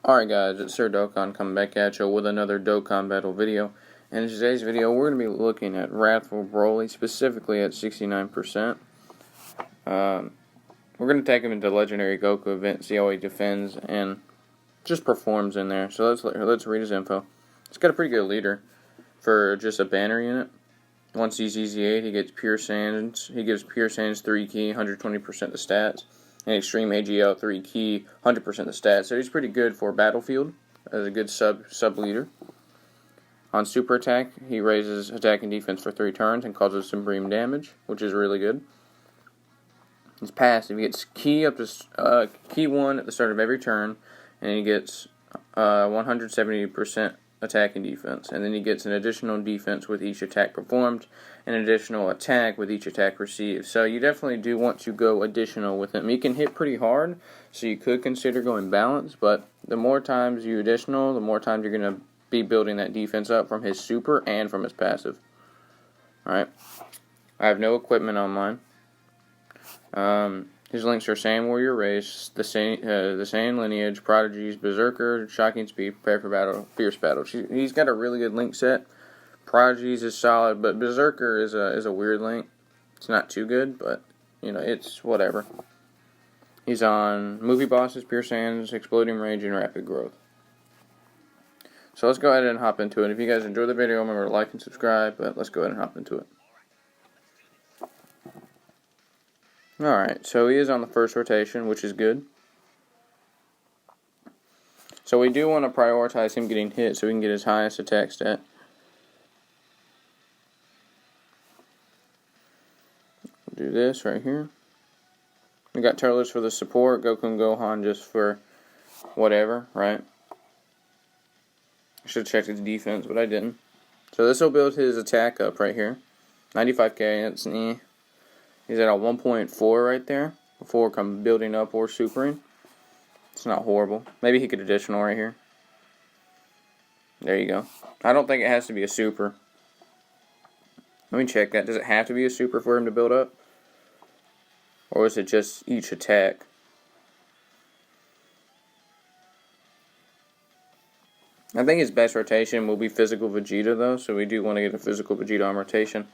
Alright guys, it's Sir Dokkan coming back at you with another Dokkan battle video. And in today's video, we're going to be looking at Wrathful Broly, specifically at 69%. We're going to take him into the Legendary Goku event, see how he defends and just performs in there. So let's read his info. He's got a pretty good leader for just a banner unit. Once he's EZ8, he gets Pure Saiyans. He gives Pure Saiyans 3 key, 120% the stats. And Extreme AGL 3 key, 100% the stats. So he's pretty good for Battlefield as a good sub leader. On super attack, he raises attack and defense for 3 turns and causes supreme damage, which is really good. His passive, he gets key 1 at the start of every turn, and he gets 170% attack and defense, and then he gets an additional defense with each attack performed, and an additional attack with each attack received. So you definitely do want to go additional with him. He can hit pretty hard, so you could consider going balance, but the more times you additional, the more times you're going to be building that defense up from his super and from his passive. Alright, I have no equipment on mine. His links are Saiyan Warrior Race, the Saiyan Lineage, Prodigies, Berserker, Shocking Speed, Prepare for Battle, Fierce Battle. He's got a really good link set. Prodigies is solid, but Berserker is a weird link. It's not too good, but you know, it's whatever. He's on Movie Bosses, Pure Saiyans, Exploding Rage, and Rapid Growth. So let's go ahead and hop into it. If you guys enjoyed the video, remember to like and subscribe, but let's go ahead and hop into it. Alright, so he is on the first rotation, which is good. So we do want to prioritize him getting hit so we can get his highest attack stat. We'll do this right here. We got Turles for the support, Goku and Gohan just for whatever, right? I should have checked his defense, but I didn't. So this will build his attack up right here. 95k, that's he's at a 1.4 right there before building up or supering. It's not horrible. Maybe he could additional right here. There you go. I don't think it has to be a super. Let me check that. Does it have to be a super for him to build up? Or is it just each attack? I think his best rotation will be Physical Vegeta though, so we do want to get a Physical Vegeta on rotation.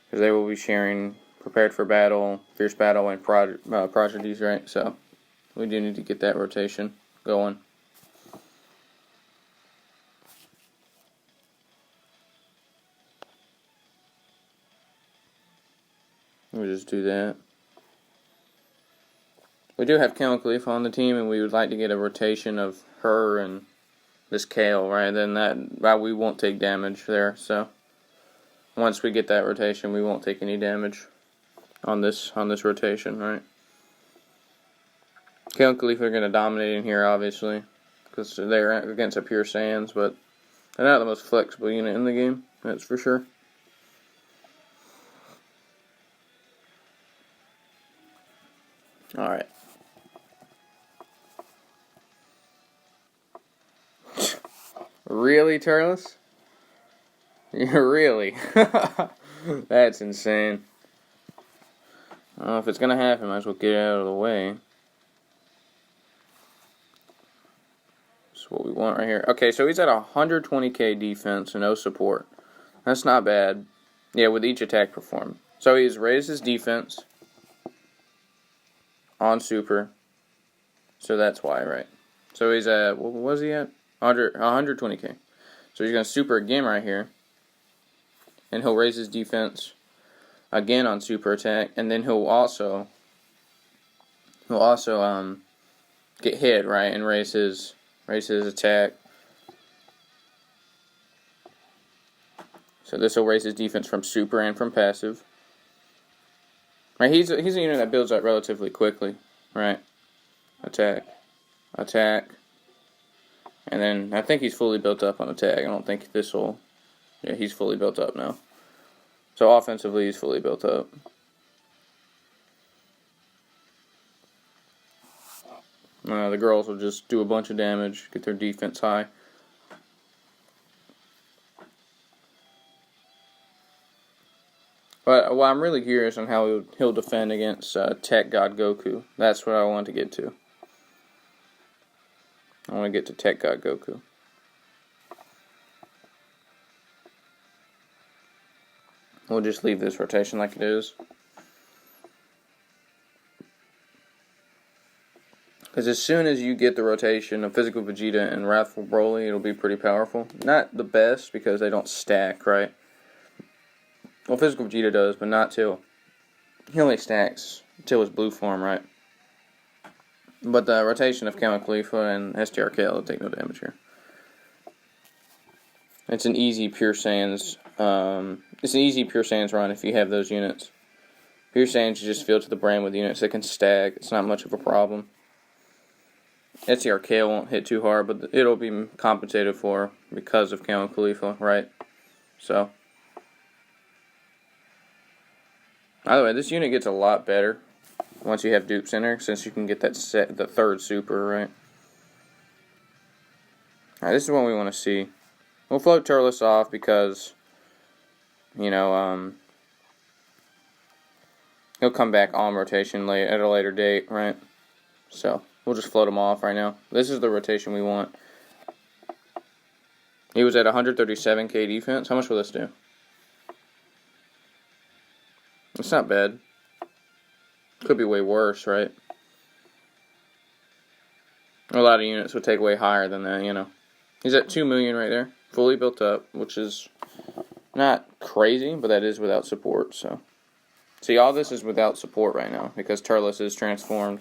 Because they will be sharing Prepared for Battle, Fierce Battle, and Prodigies, right? So we do need to get that rotation going. We'll just do that. We do have Chemical Leaf on the team, and we would like to get a rotation of her and this Kale, right? Then that we won't take damage there. So once we get that rotation, we won't take any damage on this rotation, right? Kale and Khalifa are going to dominate in here, obviously, because they're against a Pure Saiyans, but they're not the most flexible unit in the game, that's for sure. Alright. Really, Turles? Really? That's insane. I don't know if it's going to happen, might as well get it out of the way. That's what we want right here. Okay, so he's at 120k defense and no support. That's not bad. Yeah, with each attack performed. So he's raised his defense on super. So that's why, right? So he's at, what was he at? 120k. So he's going to super again right here. And he'll raise his defense again on super attack, and then he'll also get hit, right, and raise his attack. So this will raise his defense from super and from passive. Right, he's a unit that builds up relatively quickly, right? Attack, and then I think he's fully built up on attack. I don't think this will. Yeah, he's fully built up now. So offensively, he's fully built up. The girls will just do a bunch of damage, get their defense high. But well, I'm really curious on how he'll defend against Tech God Goku. That's what I want to get to. I want to get to Tech God Goku. We'll just leave this rotation like it is. Because as soon as you get the rotation of Physical Vegeta and Wrathful Broly, it'll be pretty powerful. Not the best, because they don't stack, right? Well, Physical Vegeta does, but not till... He only stacks till his blue form, right? But the rotation of Count Khalifa and STRK will take no damage here. It's an easy Pure Saiyans... it's an easy Pure Saiyans run if you have those units. Pure Saiyans you just fill to the brain with units that can stack. It's not much of a problem. STRK won't hit too hard, but it'll be compensated for because of Count Khalifa, right? So, by the way, this unit gets a lot better once you have dupes in there, since you can get that the third super, right? Alright, this is what we want to see. We'll float Turles off because, you know, he'll come back on rotation at a later date, right? So, we'll just float him off right now. This is the rotation we want. He was at 137k defense. How much will this do? It's not bad. Could be way worse, right? A lot of units would take way higher than that, you know. He's at 2 million right there. Fully built up, which is not crazy, but that is without support, so. See, all this is without support right now, because Turles is transformed.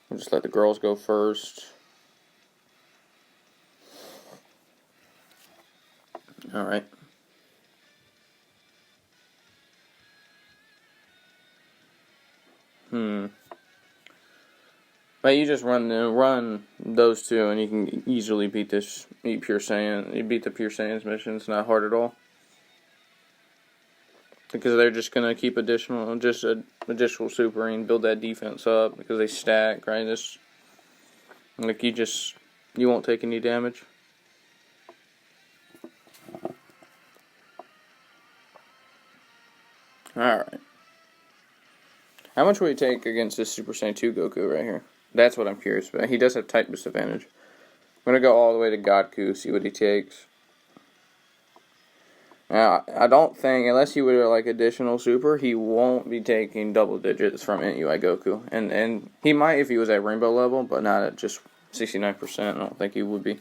We'll just let the girls go first. Alright. But you just run those two, and you can easily beat Pure Saiyan. You beat the Pure Saiyan's mission. It's not hard at all, because they're just gonna keep additional super and build that defense up because they stack, right? Like you won't take any damage. Alright. How much will he take against this Super Saiyan 2 Goku right here? That's what I'm curious about. He does have type disadvantage. I'm going to go all the way to Godku, see what he takes. Now, I don't think, unless he would have like additional super, he won't be taking double digits from UI Goku. And he might if he was at rainbow level, but not at just 69%. I don't think he would be.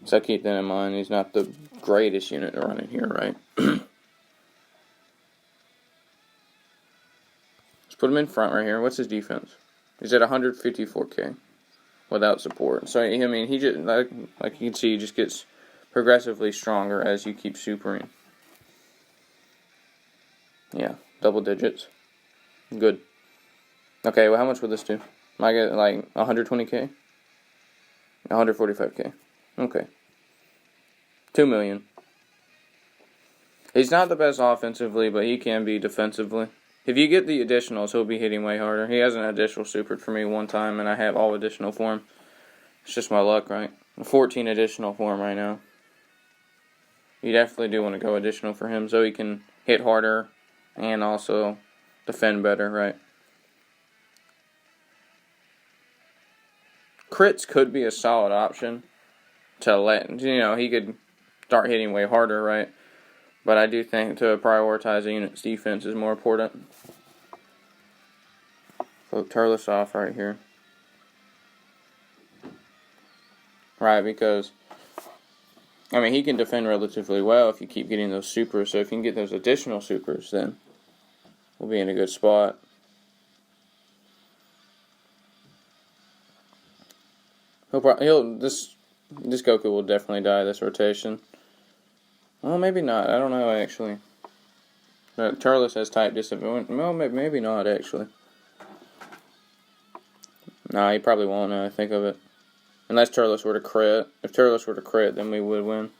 So keep that in mind. He's not the greatest unit to run in here, right? Put him in front right here. What's his defense? He's at 154k without support. So I mean, he just like you can see, he just gets progressively stronger as you keep supering. Yeah, double digits. Good. Okay, well, how much will this do? I get like 120k, 145k. Okay. 2 million. He's not the best offensively, but he can be defensively. If you get the additionals, he'll be hitting way harder. He has an additional supered for me one time, and I have all additional for him. It's just my luck, right? 14 additional for him right now. You definitely do want to go additional for him so he can hit harder and also defend better, right? Crits could be a solid option to let, he could start hitting way harder, right? But I do think to prioritize a unit's defense is more important. So Turles off right here. Right, because, I mean, he can defend relatively well if you keep getting those supers. So if you can get those additional supers, then we'll be in a good spot. This Goku will definitely die this rotation. Well, maybe not. I don't know, actually. Turles has type disadvantage. Well, maybe not, actually. Nah, he probably won't now I think of it. Unless Turles were to crit. If Turles were to crit, then we would win.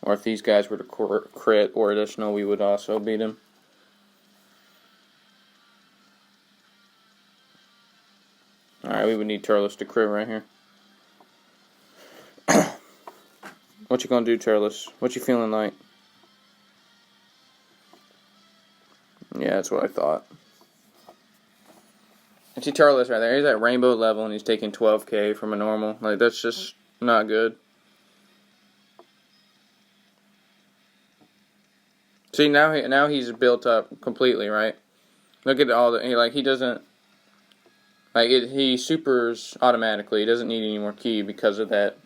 Or if these guys were to crit or additional, we would also beat him. Alright, we would need Turles to crit right here. What you gonna do, Turles? What you feeling like? Yeah, that's what I thought. And see Turles right there. He's at rainbow level and he's taking 12k from a normal. Like, that's just not good. See, now he's built up completely, right? Look at all the, he doesn't, he supers automatically. He doesn't need any more ki because of that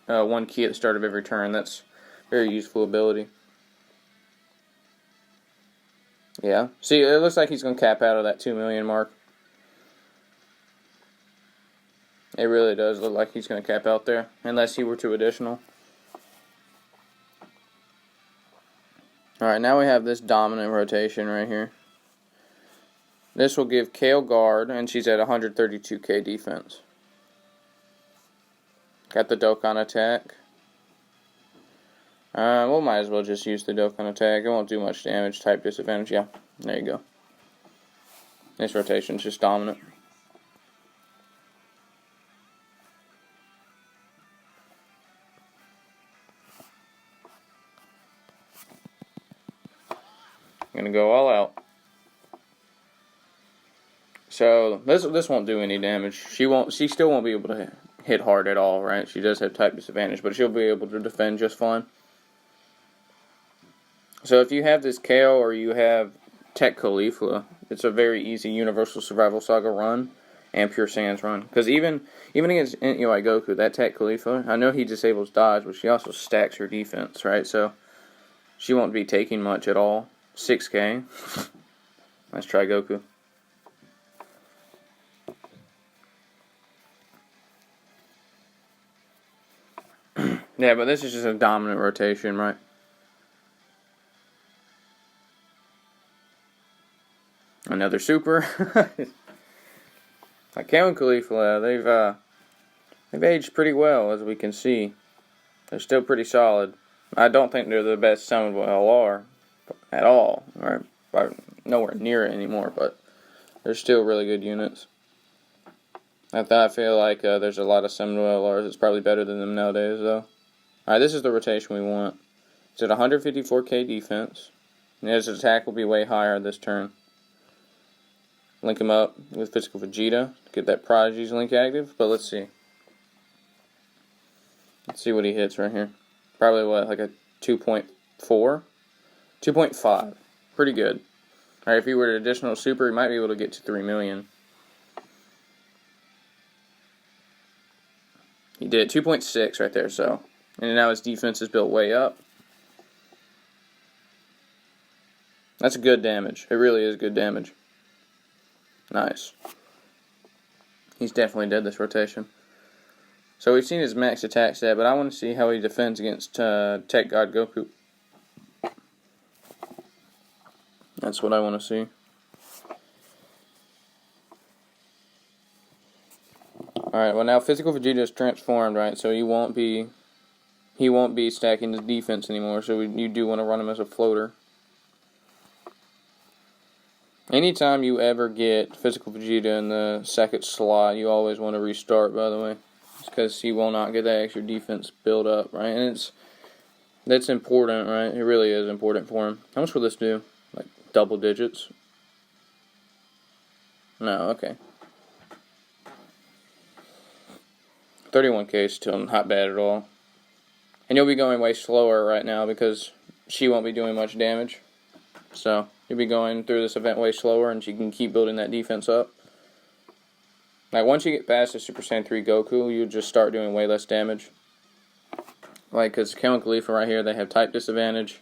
one ki at the start of every turn. That's very useful ability. Yeah. See, it looks like he's going to cap out of that 2 million mark. It really does look like he's going to cap out there, unless he were to additional. Alright, now we have this dominant rotation right here. This will give Kale guard, and she's at 132k defense. Got the Dokkan attack. We might as well just use the Dokkan attack. It won't do much damage. Type disadvantage. Yeah, there you go. This rotation's just dominant. I'm gonna go all out. So this won't do any damage. She still won't be able to hit hard at all, right? She does have type disadvantage, but she'll be able to defend just fine. So if you have this Kale or you have Tech Caulifla, it's a very easy Universal Survival Saga run and Pure Sands run. Because even against UI Goku, that Tech Caulifla, I know he disables dodge, but she also stacks her defense, right? So she won't be taking much at all. 6k. Let's try Goku. Yeah, but this is just a dominant rotation, right? Another super. Like Kale and Caulifla, they've aged pretty well, as we can see. They're still pretty solid. I don't think they're the best summonable LR at all, right? Nowhere near it anymore, but they're still really good units. I feel like there's a lot of summonable LRs that's probably better than them nowadays, though. Alright, this is the rotation we want. It's at 154k defense, and his attack will be way higher this turn. Link him up with Physical Vegeta to get that Prodigy's link active, but let's see. Let's see what he hits right here. Probably what, like a 2.4? 2.5. Pretty good. Alright, if he were to additional super, he might be able to get to 3 million. He did 2.6 right there, so. And now his defense is built way up. That's good damage. It really is good damage. Nice. He's definitely dead this rotation. So we've seen his max attack stat, but I want to see how he defends against Tech God Goku. That's what I want to see. Alright, well now Physical Vegeta is transformed, right? So he won't be stacking his defense anymore, so you do want to run him as a floater. Anytime you ever get Physical Vegeta in the second slot, you always want to restart, by the way. It's because he will not get that extra defense build up, right? And that's important, right? It really is important for him. How much will this do? Like double digits? No, okay. 31k is still not bad at all. And you'll be going way slower right now because she won't be doing much damage. So you'll be going through this event way slower and she can keep building that defense up. Like once you get past the Super Saiyan 3 Goku, you just start doing way less damage. Like because Kale and Caulifla right here, they have type disadvantage.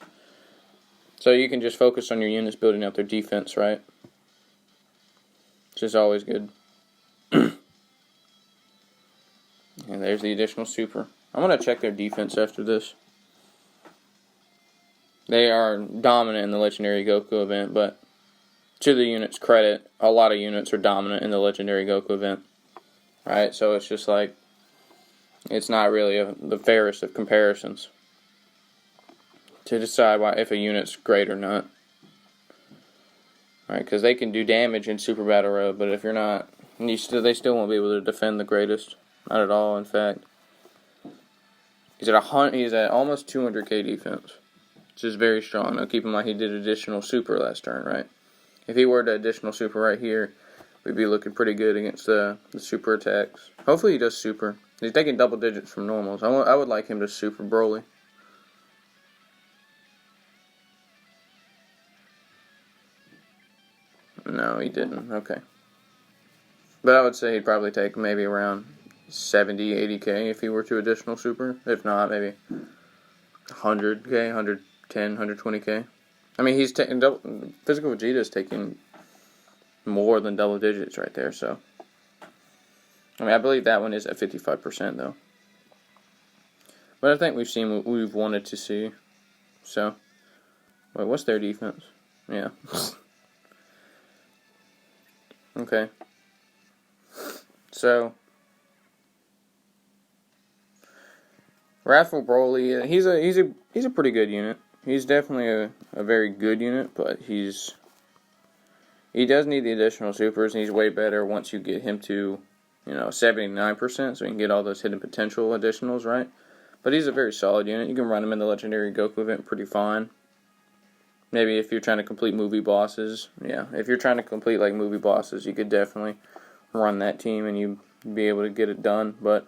So you can just focus on your units building up their defense, right? Which is always good. And there's the additional super. I'm going to check their defense after this. They are dominant in the Legendary Goku event, but to the unit's credit, a lot of units are dominant in the Legendary Goku event. Right? So it's just like, it's not really the fairest of comparisons to decide if a unit's great or not. Right? Because they can do damage in Super Battle Road, but if you're not, they still won't be able to defend the greatest. Not at all, in fact. He's at almost 200k defense, which is very strong. Now keep in mind he did additional super last turn, right? If he were to additional super right here, we'd be looking pretty good against the super attacks. Hopefully he does super. He's taking double digits from normals. I would like him to super Broly. No, he didn't. Okay. But I would say he'd probably take maybe around 70, 80k if he were to additional super. If not, maybe 100k, 110, 120k. I mean, he's taking physical Vegeta's taking more than double digits right there, so. I mean, I believe that one is at 55% though. But I think we've seen what we've wanted to see. So, wait, what's their defense? Yeah. Okay. So, Wrathful Broly, he's a pretty good unit. He's definitely a very good unit, but he does need the additional supers, and he's way better once you get him to, 79%, so you can get all those hidden potential additionals, right? But he's a very solid unit. You can run him in the Legendary Goku event pretty fine. Maybe if you're trying to complete movie bosses, yeah. If you're trying to complete like movie bosses, you could definitely run that team and you'd be able to get it done. But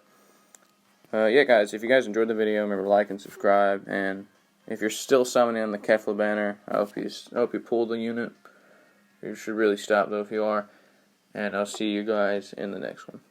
yeah, guys, if you guys enjoyed the video, remember to like and subscribe. And if you're still summoning on the Kefla banner, I hope you pull the unit. You should really stop though if you are. And I'll see you guys in the next one.